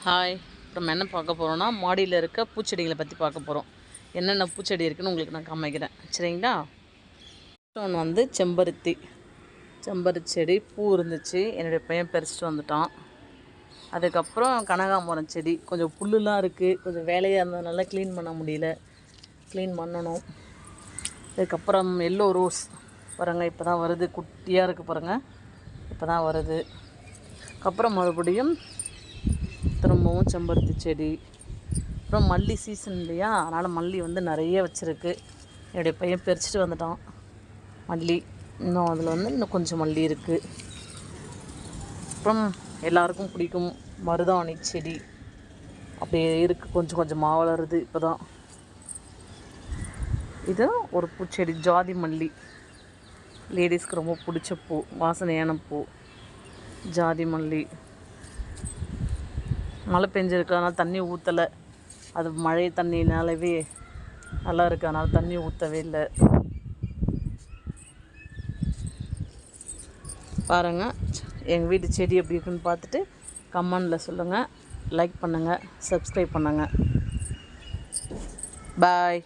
Hi, நம்ம என்ன பார்க்க போகிறோன்னா மாடியில் இருக்க பூச்செடிகளை பற்றி பார்க்க போகிறோம். என்னென்ன பூச்செடி இருக்குதுன்னு உங்களுக்கு நான் காமிக்கிறேன், சரிங்களா? ஒன்று வந்து செம்பருத்தி செடி பூ இருந்துச்சு, என்னுடைய பையன் பறிச்சுட்டு வந்துட்டான். அதுக்கப்புறம் கனகாம்பரம் செடி கொஞ்சம் புல்லுலாம் இருக்குது, கொஞ்சம் வேலையாக இருந்ததுனால க்ளீன் பண்ண முடியல, க்ளீன் பண்ணணும். அதுக்கப்புறம் எல்லோ ரோஸ் பாருங்கள், இப்போ தான் வருது, குட்டியாக இருக்குது பாருங்கள், இப்போ தான் வருது. அதுக்கப்புறம் மறுபடியும் திரும்பவும் செம்பருத்தி செடி. அப்புறம் மல்லி சீசன் இல்லையா, அதனால் மல்லி வந்து நிறைய வச்சுருக்கு. என்னுடைய பையன் பறிச்சுட்டு வந்துட்டான் மல்லி. இன்னும் அதில் வந்து இன்னும் கொஞ்சம் மல்லி இருக்குது. அப்புறம் எல்லாருக்கும் பிடிக்கும் மருதாணி செடி, அப்படியே இருக்குது, கொஞ்சம் கொஞ்சமாக வளருது இப்போ தான். இது ஒரு பூச்செடி, ஜாதி மல்லி, லேடிஸ்க்கு ரொம்ப பிடிச்ச பூ, வாசனையான பூ ஜாதி மல்லி. மழை பெஞ்சிருக்கிறதுனால தண்ணி ஊற்றலை, அது மழை தண்ணினாலவே நல்லா இருக்குது, அதனால் தண்ணி ஊற்றவே இல்லை. பாருங்கள், எங்கள் வீட்டு செடி எப்படி இருக்குன்னு பார்த்துட்டு கமெண்டில் சொல்லுங்கள், லைக் பண்ணுங்கள், சப்ஸ்கிரைப் பண்ணுங்கள். பாய்.